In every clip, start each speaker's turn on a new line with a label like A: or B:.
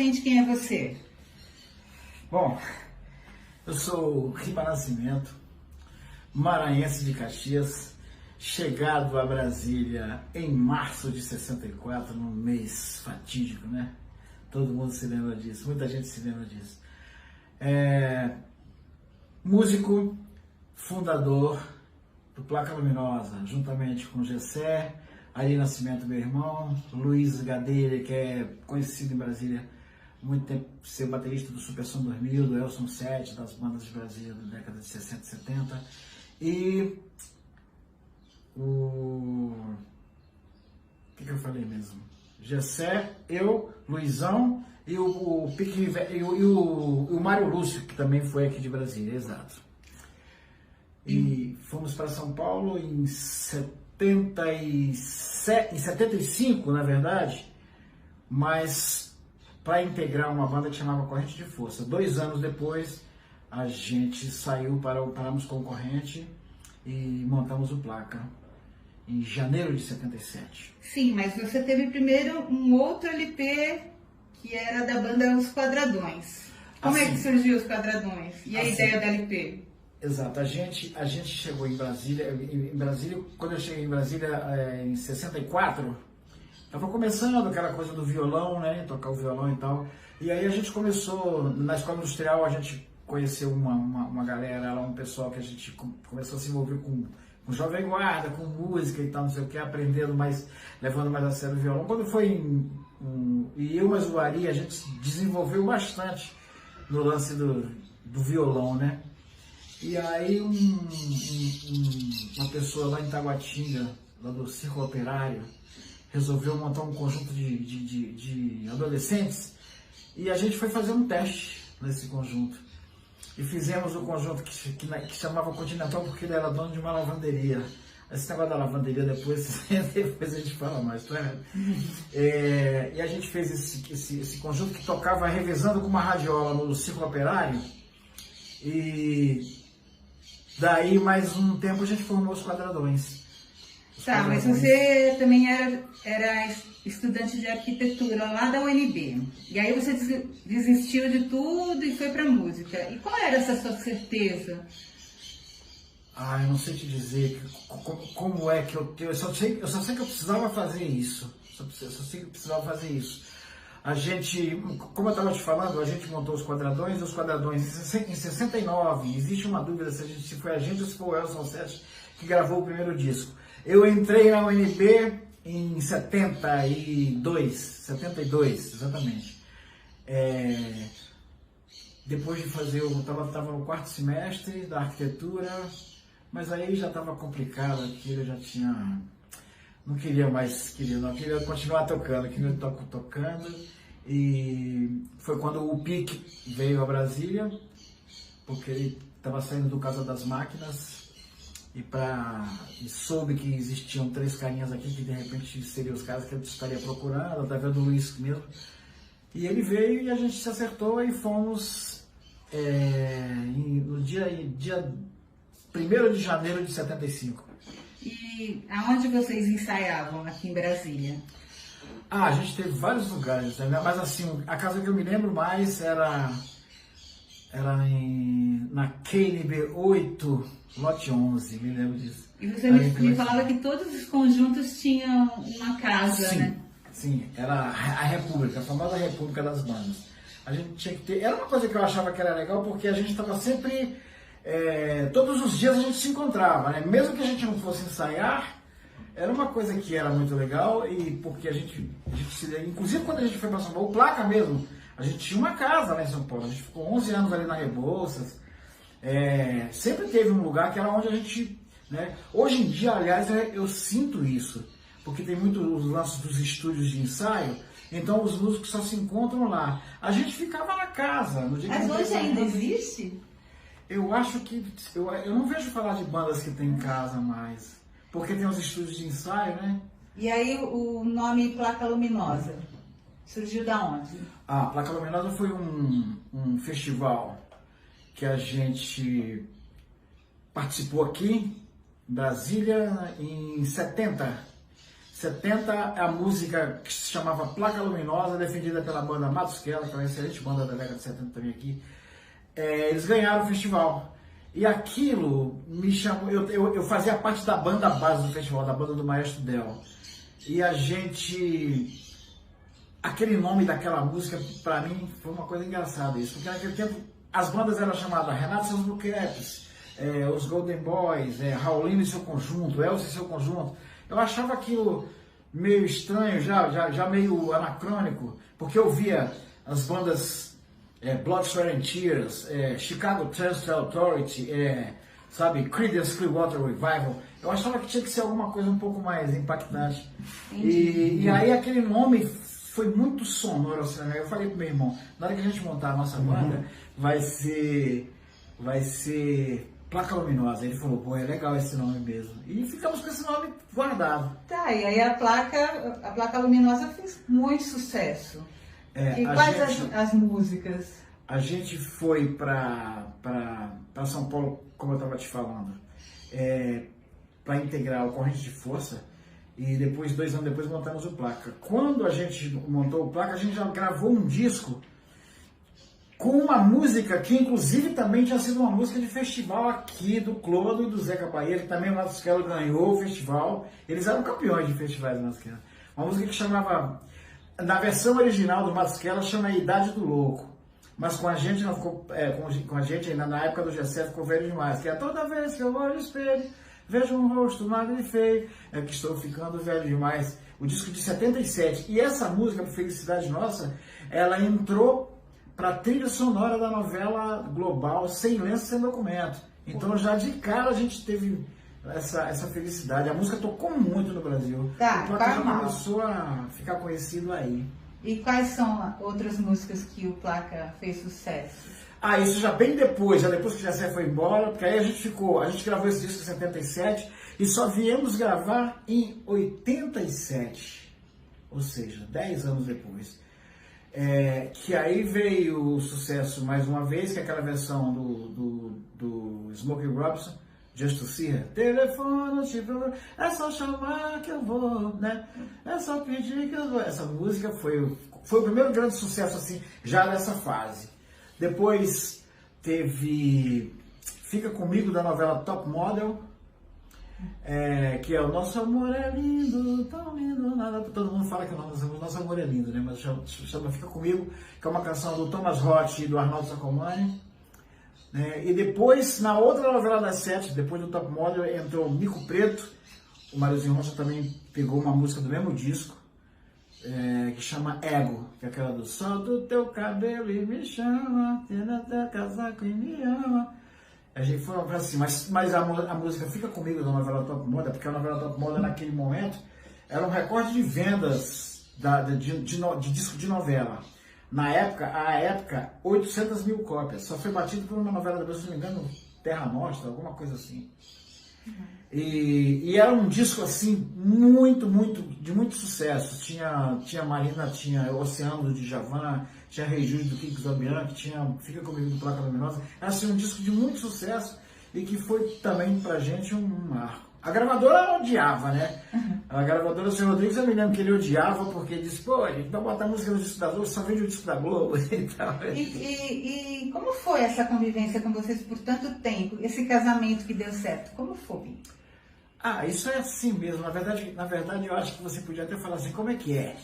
A: gente quem é você.
B: Bom, eu sou Riba Nascimento, maranhense de Caxias, chegado a Brasília em março de 64, num mês fatídico, né? Todo mundo se lembra disso, muita gente se lembra disso. Músico, fundador do Placa Luminosa, juntamente com Gessé, Ari Nascimento, meu irmão, Luiz Gadeira, que é conhecido em Brasília há muito tempo, ser baterista do Super Som 2000, do Elson 7, das bandas de Brasília da década de 60 e 70. E o que eu falei mesmo? Gessé, eu, Luizão e o Mário Lúcio, que também foi aqui de Brasília, exato. E fomos para São Paulo em 75, na verdade, mas para integrar uma banda que chamava Corrente de Força. 2 anos depois, a gente saiu, paramos com Corrente e montamos o Placa, em janeiro de 77.
A: Sim, mas você teve primeiro um outro LP que era da banda Os Quadradões. Como é que surgiu Os Quadradões? E a ideia do LP?
B: Exato, a gente chegou em Brasília, quando eu cheguei em Brasília em 64, estava começando aquela coisa do violão, né, tocar o violão e tal, e aí a gente começou, na escola industrial a gente conheceu uma galera, um pessoal que a gente começou a se envolver com jovem guarda, com música e tal, não sei o que, aprendendo mais, levando mais a sério o violão. Quando foi e eu, mas o Ari, a gente desenvolveu bastante no lance do violão, né? E aí uma pessoa lá em Taguatinga, lá do Círculo Operário, resolveu montar um conjunto de adolescentes e a gente foi fazer um teste nesse conjunto. E fizemos o conjunto que chamava Continental porque ele era dono de uma lavanderia. Esse negócio da lavanderia depois a gente fala mais, tá? E a gente fez esse conjunto que tocava revezando com uma radiola no Círculo Operário. E daí, mais um tempo, a gente formou Os Quadradões.
A: Tá, mas você também era estudante de arquitetura lá da UNB. E aí você desistiu de tudo e foi pra música. E qual era essa sua certeza?
B: Ah, eu não sei te dizer como é que eu só sei que eu precisava fazer isso. Só sei que eu precisava fazer isso. A gente, como eu estava te falando, a gente montou Os Quadradões, em 69, existe uma dúvida se foi a gente ou se foi o Elson Sete que gravou o primeiro disco. Eu entrei na UNB em 72, exatamente. Depois de fazer, eu estava no 4º semestre da arquitetura, mas aí já estava complicado aquilo, eu já tinha... Não queria continuar tocando, queria tocando. E foi quando o PIC veio a Brasília, porque ele estava saindo do Casa das Máquinas e soube que existiam 3 carinhas aqui que de repente seriam os caras que eu estaria procurando, através do Luiz mesmo. E ele veio e a gente se acertou e fomos no dia 1º de janeiro de 75.
A: E aonde vocês ensaiavam aqui em Brasília?
B: A gente teve vários lugares, né? Mas assim, a casa que eu me lembro mais era na KNB 8, lote 11, me lembro disso.
A: E você me falava que todos os conjuntos tinham uma casa,
B: sim,
A: né?
B: Sim, era a República, a famosa República das Bandas. A gente tinha que ter... Era uma coisa que eu achava que era legal, porque a gente estava sempre... todos os dias a gente se encontrava, né? Mesmo que a gente não fosse ensaiar, era uma coisa que era muito legal, e porque a gente inclusive quando a gente foi para São Paulo, o Placa mesmo, a gente tinha uma casa lá em São Paulo, a gente ficou 11 anos ali na Rebouças, sempre teve um lugar que era onde a gente, né? Hoje em dia, aliás, eu sinto isso, porque tem muito os lances dos estúdios de ensaio, então os músicos só se encontram lá. A gente ficava na casa. No dia
A: Mas hoje ainda existe?
B: Eu acho que... Eu não vejo falar de bandas que tem em casa mais. Porque tem os estúdios de ensaio, né?
A: E aí o nome Placa Luminosa surgiu da onde?
B: Placa Luminosa foi um festival que a gente participou aqui em Brasília em 70. 70, a música que se chamava Placa Luminosa, defendida pela banda Matusquela, que é uma excelente banda da década de 70 também aqui. Eles ganharam o festival. E aquilo me chamou, eu fazia parte da banda base do festival, da banda do Maestro Del. E a gente... Aquele nome daquela música, pra mim, foi uma coisa engraçada isso. Porque naquele tempo, as bandas eram chamadas Renato e seus Buquetes, os Golden Boys, Raulino e seu conjunto, Elcio e seu conjunto. Eu achava aquilo meio estranho, já meio anacrônico, porque eu via as bandas Blood, Sweat and Tears, Chicago Transit Authority, sabe, Creedence Clearwater Revival. Eu achava que tinha que ser alguma coisa um pouco mais impactante. E aí aquele nome foi muito sonoro, assim, né? Eu falei pro meu irmão, na hora que a gente montar a nossa banda, vai ser Placa Luminosa. Ele falou, pô, é legal esse nome mesmo. E ficamos com esse nome guardado.
A: Tá, e aí a placa luminosa fez muito sucesso. E quais as músicas?
B: A gente foi para São Paulo, como eu estava te falando, para integrar o Corrente de Força. E depois, 2 anos depois, montamos o Placa. Quando a gente montou o Placa, a gente já gravou um disco com uma música que, inclusive, também tinha sido uma música de festival aqui do Clodo e do Zeca Bahia, que também o Matusquela ganhou o festival. Eles eram campeões de festivais do Matusquela. Uma música que chamava, na versão original do Matusquela, chama Idade do Louco. Mas com a gente não ficou, com a gente ainda na época do Gessé ficou velho demais. Que é toda vez que eu olho no espelho, vejo um rosto magro e feio, é que estou ficando velho demais. O disco de 77. E essa música, Felicidade Nossa, ela entrou para a trilha sonora da novela global Sem Lenço, Sem Documento. Então já de cara a gente teve essa felicidade. A música tocou muito no Brasil.
A: Tá,
B: o Placa já começou a ficar conhecido aí.
A: E quais são outras músicas que o Placa fez sucesso?
B: Isso já bem depois, já depois que o Jessé foi embora, porque aí a gente gravou esse disco em 77 e só viemos gravar em 87, ou seja, 10 anos depois. Que aí veio o sucesso mais uma vez, que é aquela versão do Smokey Robinson, Just to See Her. Telefone, tipo, é só chamar que eu vou, né? É só pedir que eu vou. Essa música foi o primeiro grande sucesso, assim, já nessa fase. Depois teve Fica Comigo, da novela Top Model, que é o Nosso Amor é Lindo, tão lindo, nada. Todo mundo fala que o Nosso Amor é Lindo, né? Mas chama Fica Comigo, que é uma canção do Thomas Roth e do Arnaldo Sacomani. E depois, na outra novela das 7, depois do Top Model, entrou Mico Preto. O Mariozinho Rocha também pegou uma música do mesmo disco, que chama Ego, que é aquela do Sol do teu cabelo e me chama, tendo até casaco e me ama. A gente foi assim, mas a música Fica Comigo da novela Top Model, porque a novela Top Model naquele momento era um recorde de vendas de disco de novela. Na época, 800 mil cópias. Só foi batido por uma novela da Brasil, se não me engano, Terra Nostra, alguma coisa assim. E era um disco assim de muito sucesso. Tinha Marina, tinha Oceano do Djavan, tinha Rei Júlio do Kiko Zambianchi, tinha Fica Comigo do Placa Luminosa. Era assim, um disco de muito sucesso e que foi também pra gente um marco. A gravadora odiava, né? A gravadora, o Sr. Rodrigues, eu me lembro que ele odiava porque ele disse, pô, ele vai botar música no disco da Globo, só vende o disco da Globo e tal.
A: E como foi essa convivência com vocês por tanto tempo? Esse casamento que deu certo, como foi?
B: Isso é assim mesmo. Na verdade, eu acho que você podia até falar assim, como é que é?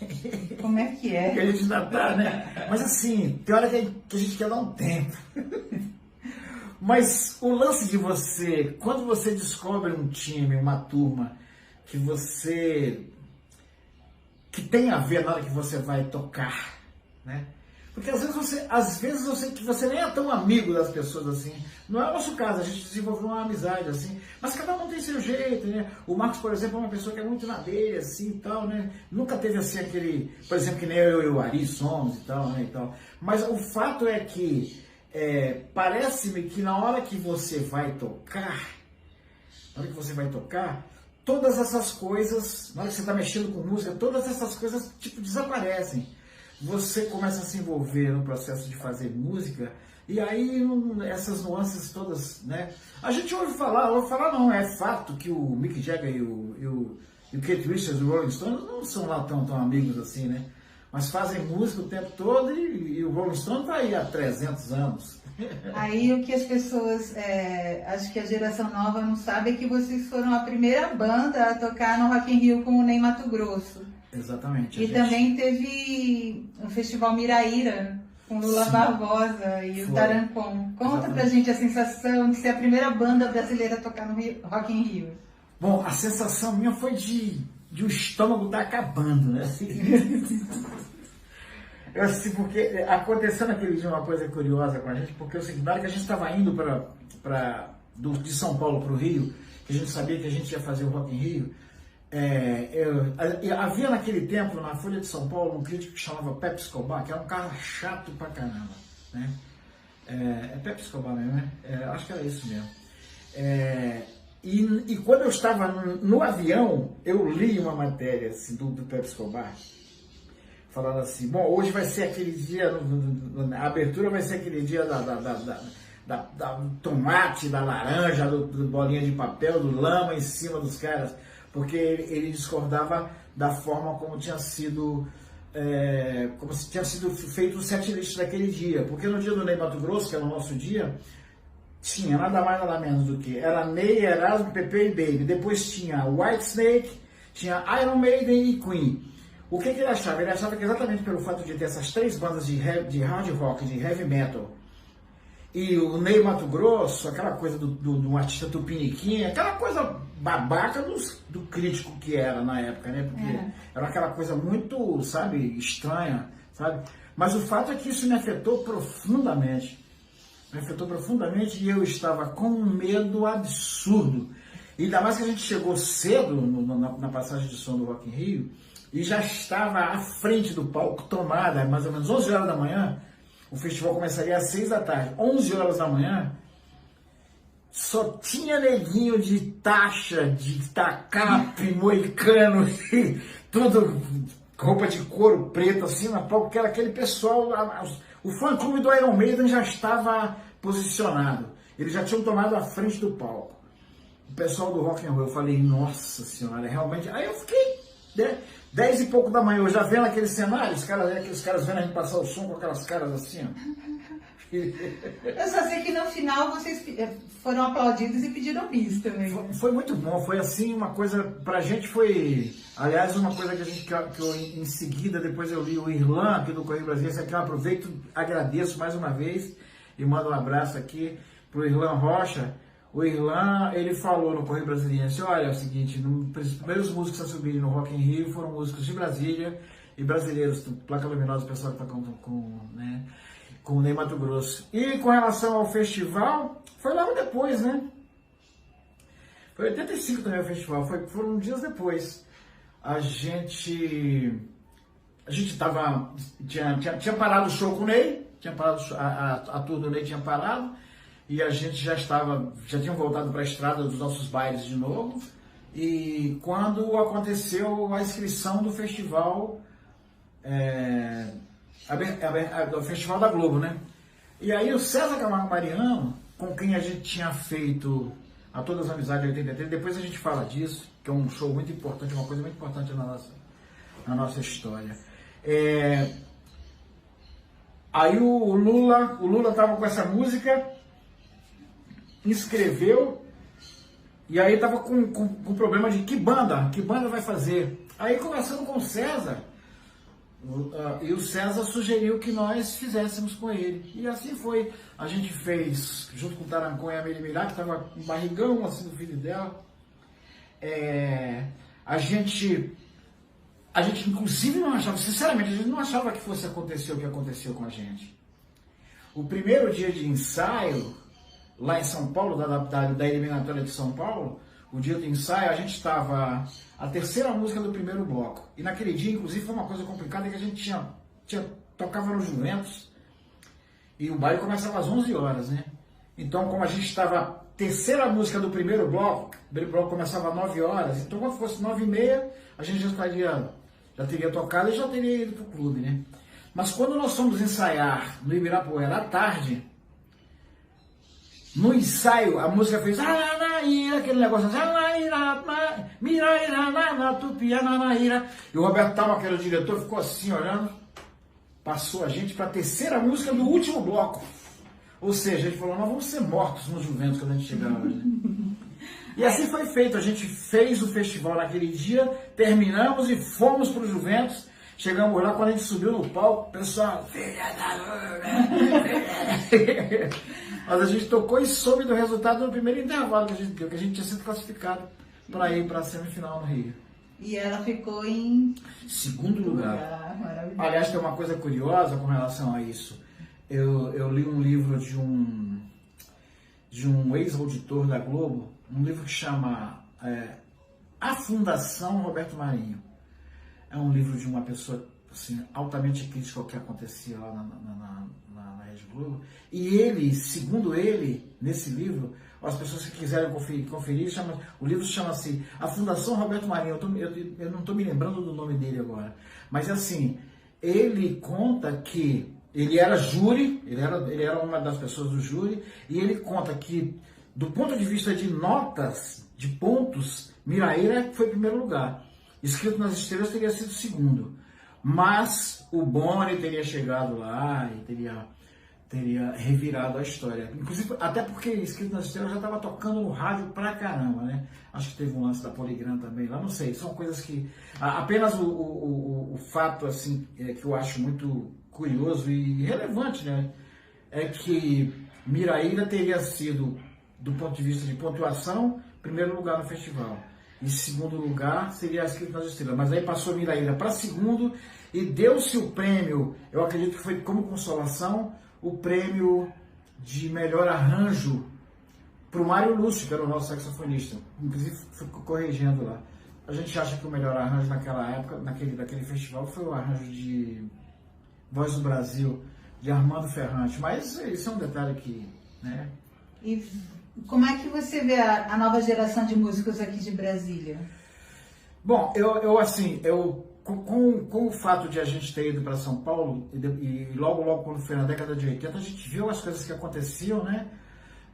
A: Como é que é?
B: Que a gente ainda tá, né? Mas assim, tem hora que a gente quer dar um tempo. Mas o lance de quando você descobre um time, uma turma, que tem a ver na hora que você vai tocar, né? Porque às vezes eu sei que você nem é tão amigo das pessoas assim. Não é o nosso caso, a gente desenvolveu uma amizade assim, mas cada um tem seu jeito, né? O Marcos, por exemplo, é uma pessoa que é muito na dele, assim e tal, né? Nunca teve assim aquele, por exemplo, que nem eu e o Ari somos e tal, né? E tal. Mas o fato é que parece-me que na hora que você vai tocar, todas essas coisas, na hora que você está mexendo com música, todas essas coisas tipo desaparecem. Você começa a se envolver no processo de fazer música e aí essas nuances todas, né? A gente ouve falar não, é fato que o Mick Jagger e e o Keith Richards e o Rolling Stones não são lá tão amigos assim, né? Mas fazem música o tempo todo e o Rolling Stone está aí há 300 anos.
A: Aí o que as pessoas, acho que a geração nova não sabe é que vocês foram a primeira banda a tocar no Rock in Rio com o Ney Matogrosso.
B: Exatamente.
A: E também teve o Festival Miraíra com Lula Barbosa e o Tarancon. Conta pra gente a sensação de ser a primeira banda brasileira a tocar no Rock in Rio.
B: Bom, a sensação minha foi de o estômago estar acabando, né? Porque aconteceu naquele dia uma coisa curiosa com a gente, porque na hora que a gente estava indo de São Paulo para o Rio, que a gente sabia que a gente ia fazer o Rock in Rio, havia naquele tempo, na Folha de São Paulo, um crítico que chamava Pepe Escobar, que era um cara chato pra caramba, né? É Pepe Escobar mesmo, né? Acho que era isso mesmo. E quando eu estava no avião, eu li uma matéria assim, do Pepe Escobar, falando assim, bom, hoje vai ser aquele dia, a abertura vai ser aquele dia do tomate, da laranja, do bolinha de papel, do lama em cima dos caras, porque ele discordava da forma como tinha sido feito o setlist daquele dia, porque no dia do Ney Matogrosso, que era o nosso dia, tinha nada mais nada menos do que era Ney, Erasmo, Pepe e Baby, depois tinha Whitesnake, tinha Iron Maiden e Queen. O que ele achava? Ele achava que exatamente pelo fato de ter essas três bandas de hard rock, de heavy metal, e o Ney Matogrosso, aquela coisa do artista tupiniquim, aquela coisa babaca do crítico que era na época, né? Porque era aquela coisa muito, sabe, estranha, sabe? Mas o fato é que isso me afetou profundamente. Me afetou profundamente e eu estava com um medo absurdo. E ainda mais que a gente chegou cedo na passagem de som do Rock in Rio, e já estava à frente do palco, tomada, mais ou menos 11 horas da manhã, o festival começaria às 6 da tarde. 11 horas da manhã, só tinha neguinho de taxa, de tacape, moicano, tudo, roupa de couro preto, assim, na palco, que era aquele pessoal, o fã-clube do Iron Maiden já estava posicionado, eles já tinham tomado a frente do palco. O pessoal do Rock and Roll, eu falei, nossa senhora, realmente, aí eu fiquei, né? 10 e pouco da manhã, eu já vendo aquele cenário, aqueles caras vendo a gente passar o som com aquelas caras assim, ó.
A: Eu só sei que no final vocês foram aplaudidos e pediram bis também.
B: Foi muito bom, foi assim, uma coisa, pra gente foi, aliás, uma coisa que eu em seguida, depois eu li o Irlan aqui do Correio Brasileiro, aqui eu aproveito, agradeço mais uma vez e mando um abraço aqui pro Irlan Rocha. O Irlan, ele falou no Correio Brasiliense, olha, é o seguinte, os primeiros músicos a subirem no Rock in Rio foram músicos de Brasília e brasileiros, Placa Luminosa, o pessoal que está com o Ney Matogrosso. E com relação ao festival, foi logo depois, né? Foi 85 também o festival, foram dias depois. A gente tinha parado o show com o Ney, tinha parado a tour do Ney tinha parado, e a gente já tinha voltado para a estrada dos nossos bailes de novo, e quando aconteceu a inscrição do festival, do Festival da Globo, né? E aí o César Camargo Mariano, com quem a gente tinha feito A Todas as Amizades de 83, depois a gente fala disso, que é um show muito importante, uma coisa muito importante na nossa história. Aí o Lula estava com essa música, inscreveu, e aí estava com problema de que banda vai fazer. Aí conversando com o César, e o César sugeriu que nós fizéssemos com ele. E assim foi. A gente fez, junto com o Tarancon e a Meli Mirá, que estava um barrigão assim do filho dela. A gente inclusive não achava, sinceramente, a gente não achava que fosse acontecer o que aconteceu com a gente. O primeiro dia de ensaio, lá em São Paulo, da eliminatória de São Paulo, o dia do ensaio, a gente estava a terceira música do primeiro bloco. E naquele dia, inclusive, foi uma coisa complicada, que a gente tocava no Juventus, e o baile começava às 11 horas, né? Então, como a gente estava a terceira música do primeiro bloco, o primeiro bloco começava às 9 horas, então quando fosse 9h30, a gente já teria tocado e já teria ido para o clube, né? Mas quando nós fomos ensaiar no Ibirapuera à tarde, no ensaio a música fez aquele negócio assim, Miraíra, na tupia, nanaíra. E o Roberto Talma, que era o diretor, ficou assim olhando, passou a gente para a terceira música do último bloco. Ou seja, ele falou, nós vamos ser mortos no Juventus quando a gente chegar hoje. E assim foi feito, a gente fez o festival naquele dia, terminamos e fomos para o Juventus. Chegamos lá, quando a gente subiu no palco, o pessoal... Mas a gente tocou e soube do resultado no primeiro intervalo que a gente deu, que a gente tinha sido classificado para ir para a semifinal no Rio.
A: E ela ficou em...
B: segundo lugar.
A: Maravilhoso.
B: Aliás, tem uma coisa curiosa com relação a isso. Eu li um livro de um ex-auditor da Globo, um livro que chama A Fundação Roberto Marinho. É um livro de uma pessoa assim, altamente crítica ao que acontecia lá na Rede Globo. E ele, segundo ele, nesse livro, as pessoas que quiserem conferir o livro chama-se A Fundação Roberto Marinho. Eu não estou me lembrando do nome dele agora. Mas assim, ele conta que ele era júri, ele era uma das pessoas do júri, e ele conta que, do ponto de vista de notas, de pontos, Miraíra foi em primeiro lugar. Escrito nas Estrelas teria sido segundo. Mas o Boni teria chegado lá e teria revirado a história. Inclusive, até porque Escrito nas Estrelas já estava tocando no rádio pra caramba, né? Acho que teve um lance da Poligram também lá, não sei. São coisas que... Apenas o fato, assim, que eu acho muito curioso e relevante, né? É que Miraíra teria sido, do ponto de vista de pontuação, primeiro lugar no festival. Em segundo lugar, seria Escrito nas Estrelas. Mas aí passou Miraíra para segundo e deu-se o prêmio, eu acredito que foi como consolação, o prêmio de melhor arranjo para o Mário Lúcio, que era o nosso saxofonista. Inclusive, ficou corrigindo lá. A gente acha que o melhor arranjo naquela época, daquele festival, foi o arranjo de Voz do Brasil, de Armando Ferrante. Mas isso é um detalhe que... né?
A: E como é que você vê a nova geração de músicos aqui de Brasília?
B: Bom, com o fato de a gente ter ido para São Paulo, e logo quando foi na década de 80, a gente viu as coisas que aconteciam, né?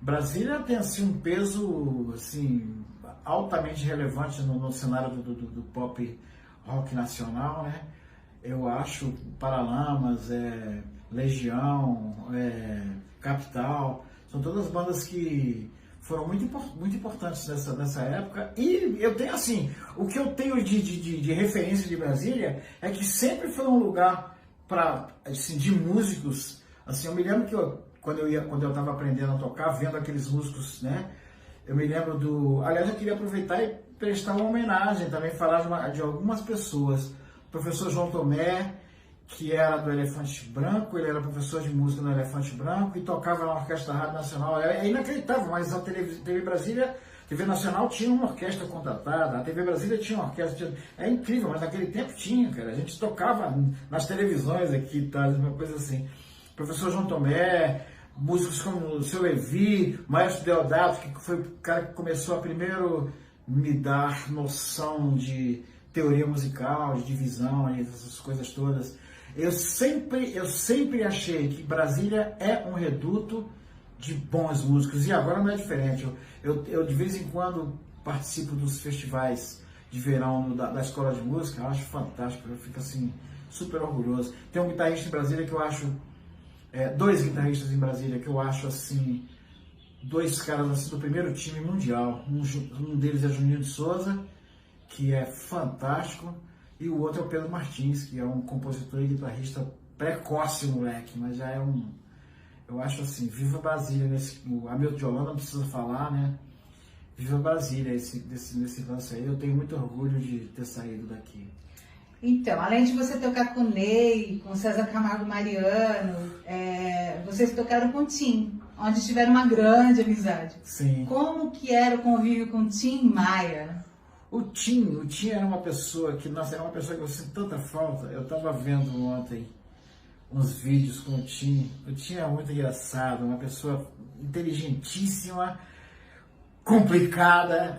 B: Brasília tem assim, um peso assim, altamente relevante no cenário do pop rock nacional, né? Eu acho Paralamas, Legião, Capital, são todas bandas que foram muito importantes nessa época. E eu tenho assim, o que eu tenho de referência de Brasília é que sempre foi um lugar assim, de músicos. Assim, eu me lembro que quando eu estava aprendendo a tocar, vendo aqueles músicos, né? Eu me lembro aliás, eu queria aproveitar e prestar uma homenagem, também falar de algumas pessoas. O professor João Tomé, que era do Elefante Branco, ele era professor de música no Elefante Branco e tocava na Orquestra Rádio Nacional. É inacreditável, mas a TV Brasília, TV Nacional tinha uma orquestra contratada, a TV Brasília tinha uma orquestra, é incrível, mas naquele tempo tinha, cara, a gente tocava nas televisões aqui, tá, uma coisa assim. Professor João Tomé, músicos como o Seu Levi, Maestro Deodato, que foi o cara que começou a primeiro me dar noção de teoria musical, de divisão, essas coisas todas. Eu sempre achei que Brasília é um reduto de bons músicos, e agora não é diferente. Eu de vez em quando participo dos festivais de verão da Escola de Música, eu acho fantástico, eu fico assim, super orgulhoso. Tem um guitarrista em Brasília que eu acho, dois guitarristas em Brasília que eu acho assim, dois caras assim, do primeiro time mundial. Um deles é Juninho de Souza, que é fantástico, e o outro é o Pedro Martins, que é um compositor e guitarrista precoce, moleque, mas já é eu acho assim, viva Brasília, o Hamilton de Holanda não precisa falar, né? Viva Brasília, nesse lance aí, eu tenho muito orgulho de ter saído daqui.
A: Então, além de você tocar com o Ney, com o César Camargo Mariano, vocês tocaram com o Tim, onde tiveram uma grande amizade.
B: Sim.
A: Como que era o convívio com o Tim Maia?
B: O Tim era uma pessoa que, nossa, era uma pessoa que eu sinto tanta falta. Eu estava vendo ontem uns vídeos com o Tim. O Tim é muito engraçado, uma pessoa inteligentíssima, complicada,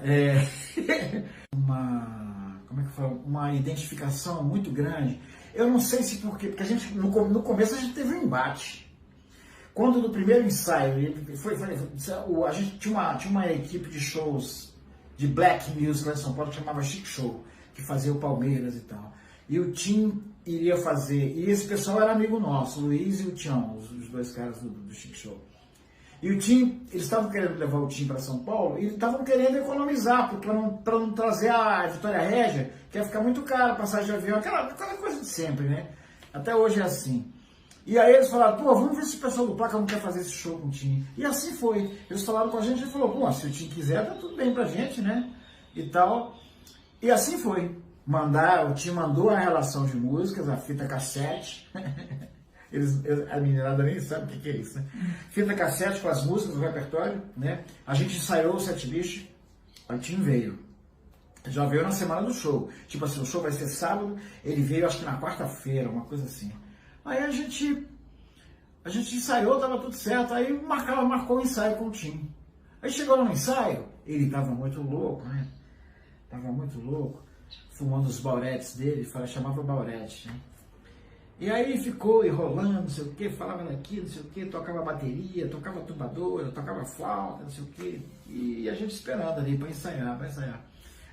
B: uma identificação muito grande. Eu não sei se porque a gente, no começo a gente teve um embate. Quando no primeiro ensaio, a gente tinha uma equipe de shows de black music lá em São Paulo, que chamava Chic Show, que fazia o Palmeiras e tal. E o Tim iria fazer, e esse pessoal era amigo nosso, o Luiz e o Tião, os dois caras do Chic Show. E o Tim, eles estavam querendo levar o Tim para São Paulo e estavam querendo economizar, para não trazer a Vitória Régia, que ia ficar muito caro, passagem de avião, aquela coisa de sempre, né? Até hoje é assim. E aí eles falaram, pô, vamos ver se o pessoal do Placa não quer fazer esse show com o Tim. E assim foi. Eles falaram com a gente e falou, pô, se o Tim quiser, tá tudo bem pra gente, né? E tal. E assim foi. O Tim mandou a relação de músicas, a fita cassete. A meninada nem sabe o que é isso, né? Fita cassete com as músicas do repertório, né? A gente ensaiou o setlist, o Tim veio. Já veio na semana do show. Tipo assim, o show vai ser sábado, ele veio acho que na quarta-feira, uma coisa assim. Aí a gente ensaiou, tava tudo certo, aí marcou o ensaio com o Tim. Aí chegou no ensaio, ele tava muito louco, né? Tava muito louco, fumando os bauretes dele, chamava baurete, né? E aí ficou enrolando, não sei o que, falava daquilo, não sei o que, tocava bateria, tocava tubadora, tocava flauta, não sei o que, e a gente esperando ali para ensaiar.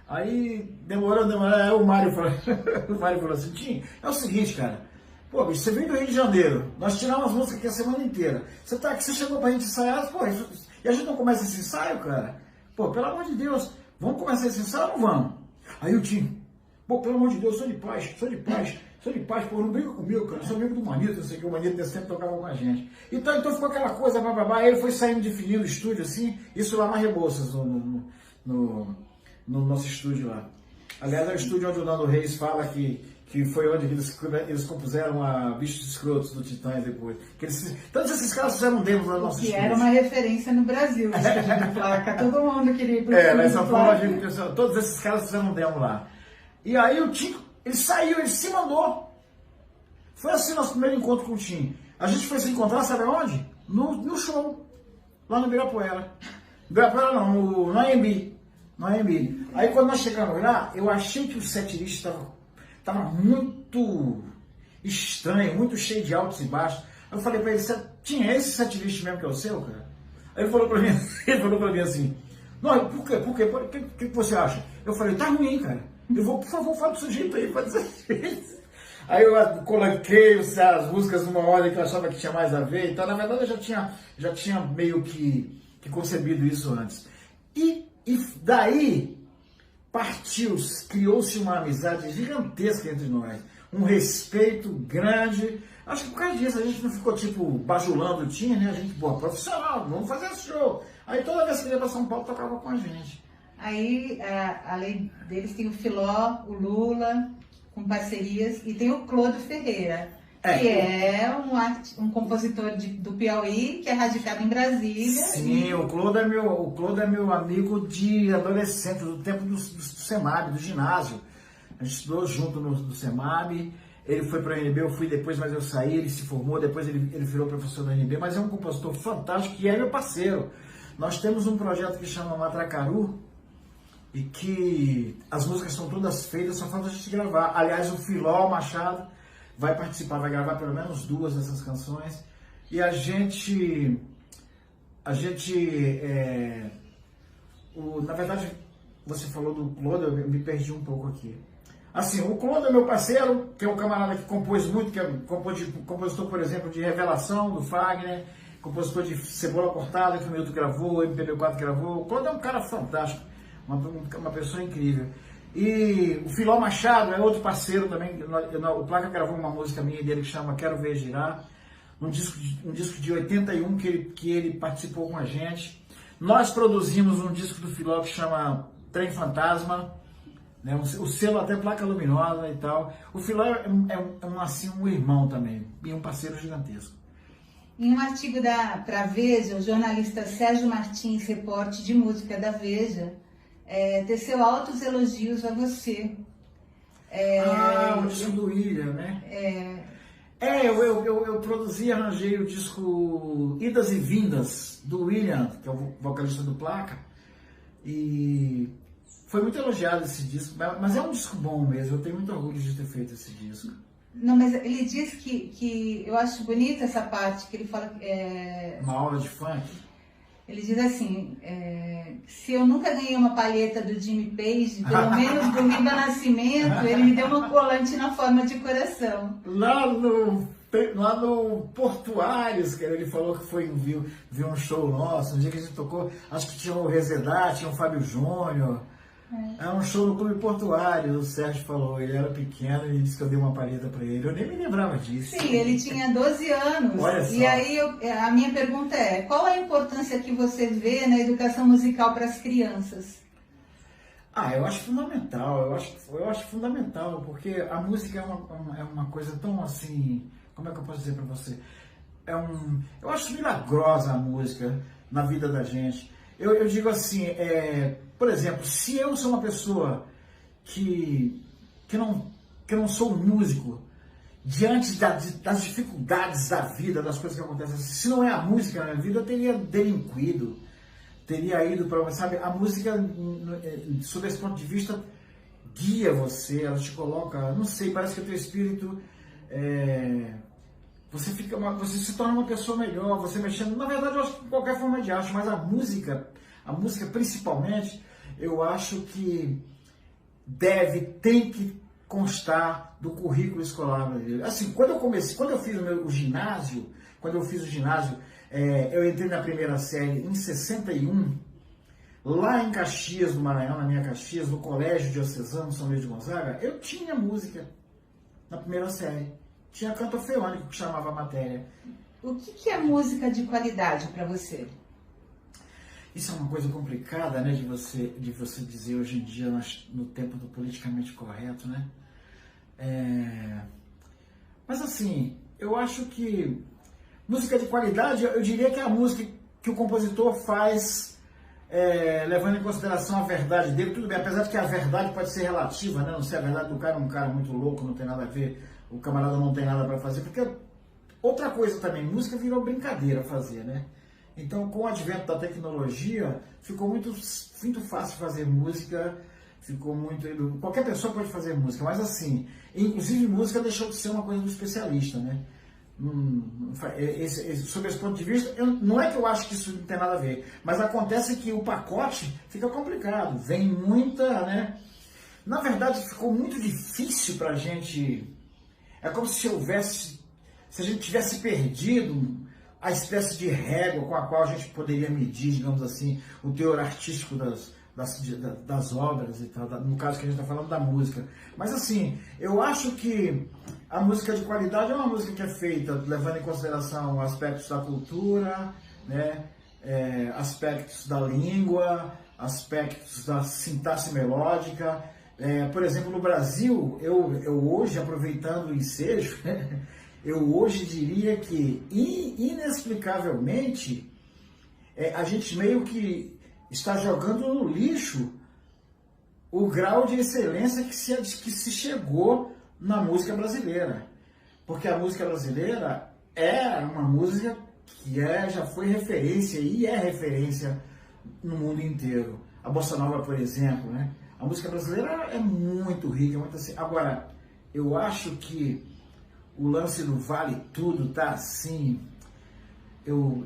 B: Aí demorou, aí o Mário falou assim, Tim, é o seguinte, cara, pô, bicho, você veio do Rio de Janeiro, nós tiramos música aqui a semana inteira, você chegou pra gente ensaiar, pô, e a gente não começa esse ensaio, cara? Pô, pelo amor de Deus, vamos começar esse ensaio ou não vamos? Aí o Tim, pô, pelo amor de Deus, sou de paz, pô, não briga comigo, cara, eu sou amigo do Manito, não sei o que, o Manito desse tempo tocava com a gente. Então ficou aquela coisa, bababá, aí ele foi saindo de fininho do estúdio, assim, isso lá na Rebouças, no nosso estúdio lá. Aliás, é o estúdio onde o Nando Reis fala que foi onde eles compuseram a Bichos Escrotos do Titãs depois. Todos esses caras fizeram demos lá no nosso estúdio.
A: Que era uma referência no Brasil, de Placa, todo mundo queria ir pro estúdio.
B: Nessa forma, todos esses caras fizeram um demo lá. E aí o Tim, ele saiu, ele se mandou. Foi assim nosso primeiro encontro com o Tim. A gente foi se encontrar, sabe onde? No show, lá no Ibirapuera. Ibirapuera não, no AMB. Aí quando nós chegamos lá, eu achei que o setlist estava muito estranho, muito cheio de altos e baixos. Eu falei pra ele, tinha esse setlist mesmo que é o seu, cara? Aí ele falou pra mim assim, não, por quê? O que você acha? Eu falei, tá ruim, cara. Eu vou, por favor, fala pro sujeito aí, faz isso. Aí eu coloquei as músicas numa ordem que eu achava que tinha mais a ver. Então, na verdade, eu já tinha meio que concebido isso antes. E daí criou-se uma amizade gigantesca entre nós. Um respeito grande. Acho que por causa disso a gente não ficou tipo bajulando o Tim, né? A gente, pô, profissional, vamos fazer esse show. Aí toda vez que ia pra São Paulo tocava com a gente.
A: Aí, além deles, tem o Filó, o Lula, com parcerias, e tem o Clodo Ferreira, que é um compositor do Piauí, que é radicado em Brasília.
B: Sim, o Clodo é meu amigo de adolescente, do tempo do SEMAB, do ginásio. A gente estudou junto no SEMAB, ele foi para a UNB, eu fui depois, mas eu saí, ele se formou, depois ele virou professor da UNB, mas é um compositor fantástico e é meu parceiro. Nós temos um projeto que chama Matracaru, e que as músicas são todas feitas, só falta a gente gravar. Aliás, o Filó Machado vai participar, vai gravar pelo menos 2 dessas canções. E na verdade, você falou do Clodo, eu me perdi um pouco aqui. Assim, o Clodo é meu parceiro, que é um camarada que compôs muito, que é compositor, por exemplo, de Revelação, do Fagner, compositor de Cebola Cortada, que o Milton gravou, o MPB4 gravou. O Clodo é um cara fantástico. Uma pessoa incrível. E o Filó Machado é outro parceiro também. O Placa gravou uma música minha dele que chama Quero Ver Girar, um disco de 81 que ele participou com a gente. Nós produzimos um disco do Filó que chama Trem Fantasma, né? O selo até Placa Luminosa e tal. O Filó é um irmão também e um parceiro gigantesco.
A: Em um artigo para Veja, o jornalista Sérgio Martins, repórter de música da Veja, teceu altos elogios a você.
B: O disco do William, né? Eu produzi e arranjei o disco Idas e Vindas do William, que é o vocalista do Placa, e foi muito elogiado esse disco, mas é um disco bom mesmo, eu tenho muito orgulho de ter feito esse disco.
A: Não, mas ele diz que eu acho bonita essa parte, que ele fala...
B: Uma aula de funk?
A: Ele diz assim, se eu nunca ganhei uma palheta do Jimmy Page, pelo menos do Milton Nascimento, ele me deu uma colante na forma de coração.
B: Lá no Portuários, que ele falou que viu um show nosso, um dia que a gente tocou, acho que tinha o Resedá, tinha o Fábio Júnior. É um show no Clube Portuário, o Sérgio falou, ele era pequeno e disse que eu dei uma palheta para ele. Eu nem me lembrava disso.
A: Sim, ele tinha 12 anos.
B: Olha só.
A: E aí a minha pergunta é, qual a importância que você vê na educação musical para as crianças?
B: Eu acho fundamental, eu acho fundamental, porque a música é uma coisa tão assim, como é que eu posso dizer para você? Eu acho milagrosa a música na vida da gente. Eu digo assim, por exemplo, se eu sou uma pessoa que não sou um músico, diante das dificuldades da vida, das coisas que acontecem, se não é a música na minha vida, eu teria delinquido, teria ido para, sabe, a música, sob esse ponto de vista, guia você, ela te coloca, não sei, parece que o teu espírito, você se torna uma pessoa melhor, você mexendo, na verdade eu acho que qualquer forma de arte, mas a música principalmente, eu acho que tem que constar do currículo escolar brasileiro. Assim, quando eu fiz o ginásio, eu entrei na primeira série em 61, lá em Caxias do Maranhão, na minha Caxias, no Colégio Diocesano São Luís de Gonzaga, eu tinha música na primeira série. Tinha canto orfeônico, que chamava a matéria.
A: O que é música de qualidade para você?
B: Isso é uma coisa complicada, né, de você dizer hoje em dia, no tempo do politicamente correto, né? Mas assim, eu acho que música de qualidade, eu diria que é a música que o compositor faz levando em consideração a verdade dele. Tudo bem, apesar de que a verdade pode ser relativa, né? Não sei, a verdade do cara é um cara muito louco, não tem nada a ver, o camarada não tem nada para fazer, porque outra coisa também, música virou brincadeira fazer, né? Então, com o advento da tecnologia, ficou muito fácil fazer música, qualquer pessoa pode fazer música, mas assim, inclusive música deixou de ser uma coisa do especialista, né? Sob esse ponto de vista, não é que eu acho que isso não tem nada a ver, mas acontece que o pacote fica complicado, vem muita, né? Na verdade, ficou muito difícil pra gente, é como se a gente tivesse perdido a espécie de régua com a qual a gente poderia medir, digamos assim, o teor artístico das obras e tal, no caso que a gente está falando da música. Mas assim, eu acho que a música de qualidade é uma música que é feita levando em consideração aspectos da cultura, né, aspectos da língua, aspectos da sintaxe melódica. Por exemplo, no Brasil, eu hoje, aproveitando o ensejo, eu hoje diria que, inexplicavelmente, a gente meio que está jogando no lixo o grau de excelência que se chegou na música brasileira. Porque a música brasileira é uma música que já foi referência e é referência no mundo inteiro. A Bossa Nova, por exemplo, né? A música brasileira é muito rica, muito assim. Agora, eu acho que o lance do vale tudo tá assim. Eu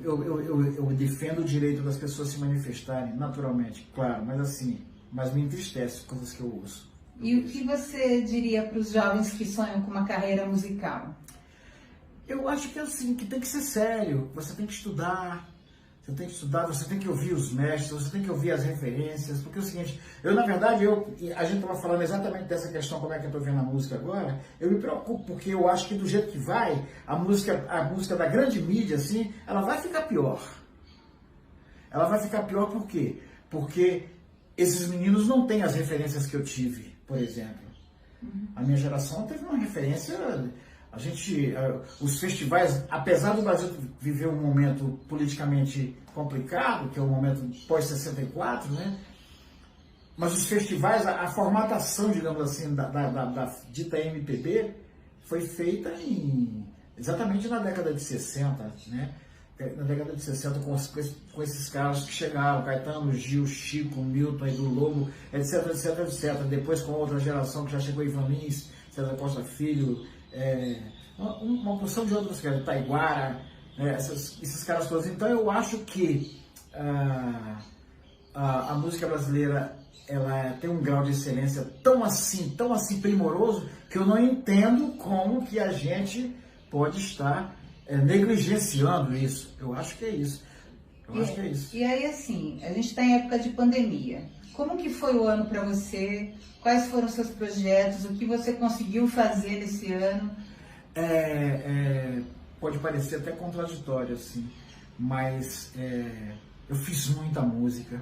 B: defendo o direito das pessoas se manifestarem, naturalmente, claro, mas me entristece coisas que eu ouço.
A: E o que você diria para os jovens que sonham com uma carreira musical?
B: Eu acho que é assim, que tem que ser sério, você tem que estudar, você tem que ouvir os mestres, você tem que ouvir as referências, porque é o seguinte, na verdade, a gente estava falando exatamente dessa questão, como é que eu estou vendo a música agora, eu me preocupo, porque eu acho que do jeito que vai, a música da grande mídia, assim, ela vai ficar pior. Ela vai ficar pior por quê? Porque esses meninos não têm as referências que eu tive, por exemplo. A minha geração teve uma referência. Os festivais, apesar do Brasil viver um momento politicamente complicado, que é o momento pós-64, né? Mas os festivais, a formatação, digamos assim, da dita MPB foi feita exatamente na década de 60, né? Na década de 60, com esses caras que chegaram, Caetano, Gil, Chico, Milton, Edu Lobo, etc, etc, etc. Depois com outra geração que já chegou, Ivan Lins, César Costa Filho, uma porção de outros caras, Taiguara, esses caras todos. Então eu acho que a música brasileira ela tem um grau de excelência tão assim primoroso, que eu não entendo como que a gente pode estar negligenciando isso. Eu acho que é isso.
A: E aí, assim, a gente está em época de pandemia. Como que foi o ano para você? Quais foram os seus projetos? O que você conseguiu fazer nesse ano?
B: Pode parecer até contraditório, assim, mas eu fiz muita música.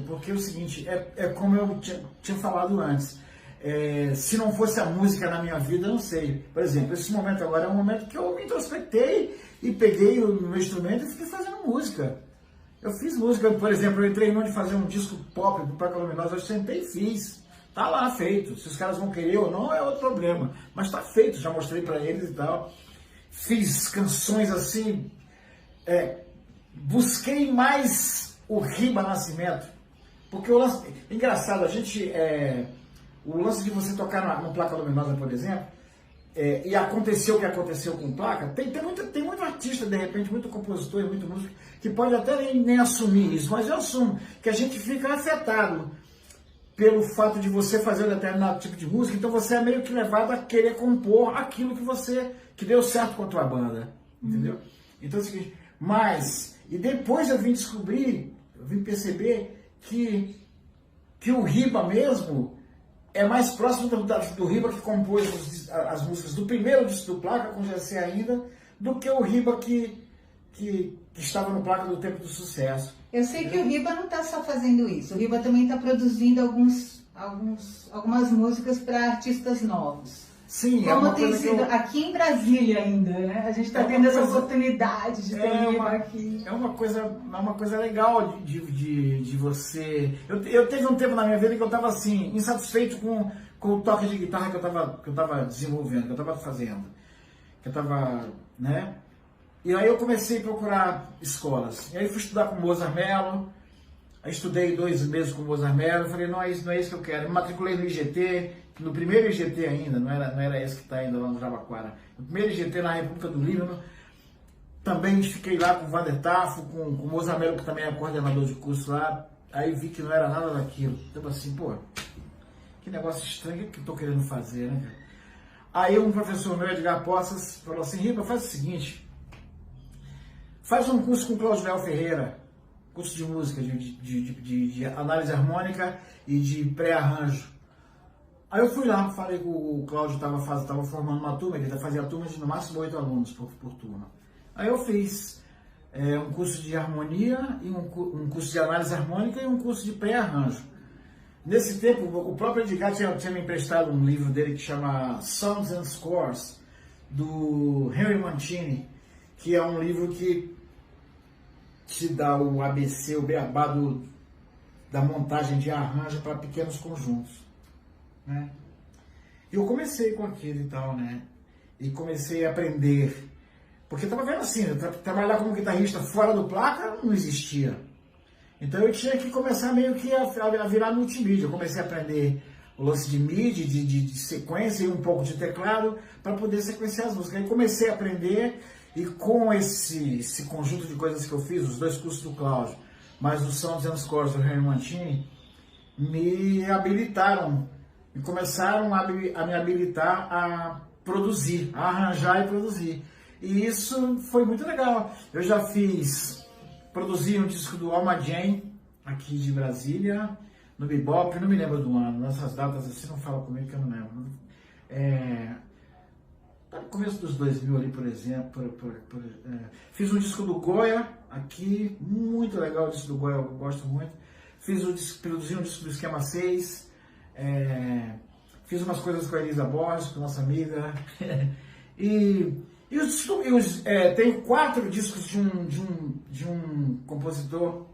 B: Porque é o seguinte, como eu tinha falado antes, se não fosse a música na minha vida, eu não sei. Por exemplo, esse momento agora é um momento que eu me introspectei e peguei o meu instrumento e fiquei fazendo música. Eu fiz música, por exemplo, eu entrei de fazer um disco pop do Placa Luminosa, eu sentei e fiz. Tá lá feito. Se os caras vão querer ou não, é outro problema. Mas tá feito, já mostrei pra eles e tal. Fiz canções assim, busquei mais o Riba Nascimento. Porque o lance, engraçado, o lance de você tocar no Placa Luminosa, por exemplo, e aconteceu o que aconteceu com Placa, tem muito artista, de repente, muito compositor, muito músico, que pode até nem assumir isso, mas eu assumo que a gente fica afetado pelo fato de você fazer um determinado tipo de música, então você é meio que levado a querer compor aquilo que deu certo com a tua banda, entendeu? Então é o seguinte, e depois eu vim perceber que o Riba mesmo é mais próximo do Riba que compôs as músicas do primeiro disco do Placa, com GC ainda, do que o Riba que estava no Placa do Tempo do Sucesso.
A: Eu sei que o Riba não está só fazendo isso, o Riba também está produzindo algumas músicas para artistas novos.
B: Sim,
A: como tem sido aqui em Brasília ainda, né? A gente está tendo essa oportunidade de ter o Riba aqui.
B: É uma coisa legal de você... Eu teve um tempo na minha vida que eu estava assim, insatisfeito com o toque de guitarra que eu estava desenvolvendo, que eu estava fazendo. Né? E aí eu comecei a procurar escolas. E aí fui estudar com o Mozart Mello. Aí estudei 2 meses com o Mozart Mello. Falei, não é isso que eu quero. Me matriculei no IGT, no primeiro IGT ainda, não era esse que está ainda lá no Jabaquara. No primeiro IGT na República do Líbano. Também fiquei lá com o Vander Tafo, com o Mozart Mello, que também é coordenador de curso lá. Aí vi que não era nada daquilo. Então assim, pô, que negócio estranho que eu estou querendo fazer, né? Aí um professor meu, Edgar Poças, falou assim, Riba, faz o seguinte, faz um curso com o Cláudio Léo Ferreira, curso de música, de análise harmônica e de pré-arranjo. Aí eu fui lá, falei que o Cláudio estava formando uma turma, ele fazia turma de no máximo 8 alunos por turma. Aí eu fiz um curso de harmonia, e um curso de análise harmônica e um curso de pré-arranjo. Nesse tempo, o próprio Edgar tinha me emprestado um livro dele que chama Sounds and Scores, do Henry Mancini, que é um livro que te dá o ABC, o beabá da montagem de arranjo para pequenos conjuntos, né? E eu comecei com aquilo e tal, né? E comecei a aprender, porque eu estava vendo assim, trabalhar como guitarrista fora do Placa não existia. Então eu tinha que começar meio que a virar multimídia. Eu comecei a aprender o lance de MIDI, de sequência e um pouco de teclado para poder sequenciar as músicas. Aí comecei a aprender e com esse conjunto de coisas que eu fiz, os 2 cursos do Cláudio, mais os Sounds and Scores do Henry Mancini, me habilitaram e começaram a me habilitar a produzir, a arranjar e produzir. E isso foi muito legal. Eu já produzi um disco do Alma Jane, aqui de Brasília, no Bebop, não me lembro do ano, nessas datas assim, não fala comigo que eu não lembro. Tá no começo dos 2000 ali, por exemplo. Fiz um disco do Goya, aqui, muito legal o disco do Goya, eu gosto muito. Produzi um disco do Esquema 6, fiz umas coisas com a Elisa Borges, com nossa amiga. Tem 4 discos de um compositor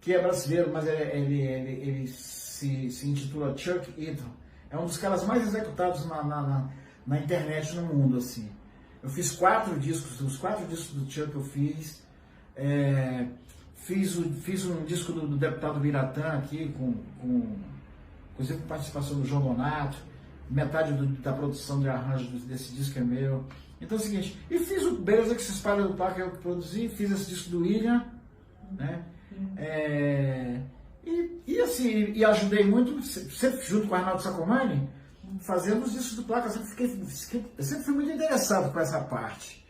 B: que é brasileiro, mas ele se intitula Chuck Eaton. É um dos caras mais executados na internet no mundo, assim. Eu fiz 4 discos, os 4 discos do Chuck eu fiz. Fiz um disco do deputado Biratã aqui, inclusive com participação do João Donato. metade da produção de arranjo desse disco é meu. Então é o seguinte, e fiz o Beleza que se espalha do Parque, eu que produzi, fiz esse disco do William, né? E ajudei muito, sempre junto com o Arnaldo Sacomani, fazendo os discos do Placa. Eu sempre fui muito interessado com essa parte.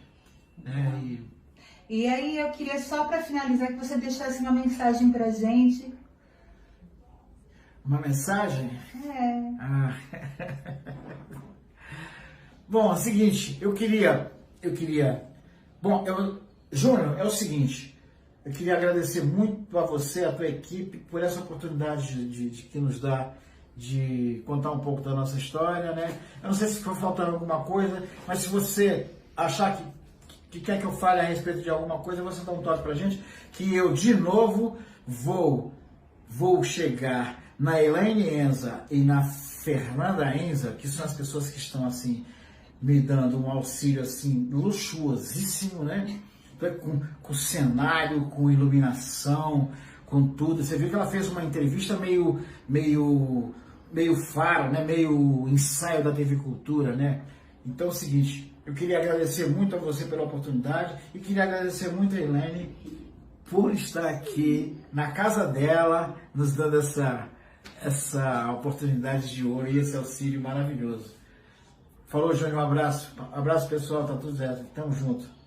B: Né?
A: E aí eu queria só para finalizar que você deixasse uma mensagem pra gente.
B: Uma mensagem?
A: É.
B: Ah. Bom, é o seguinte, Júnior, é o seguinte, eu queria agradecer muito a você, a tua equipe, por essa oportunidade de que nos dá de contar um pouco da nossa história, né? Eu não sei se foi faltando alguma coisa, mas se você achar que quer que eu fale a respeito de alguma coisa, você dá um toque pra gente, que eu, de novo, vou chegar na Elaine Enza e na Fernanda Enza, que são as pessoas que estão, assim, me dando um auxílio, assim, luxuosíssimo, né? Com cenário, com iluminação, com tudo. Você viu que ela fez uma entrevista meio faro, né? Meio ensaio da TV Cultura, né? Então é o seguinte, eu queria agradecer muito a você pela oportunidade e queria agradecer muito a Elaine por estar aqui na casa dela, nos dando essa oportunidade de ouro e esse auxílio maravilhoso. Falou, Júnior, um abraço. Abraço, pessoal, tá tudo certo. Tamo junto.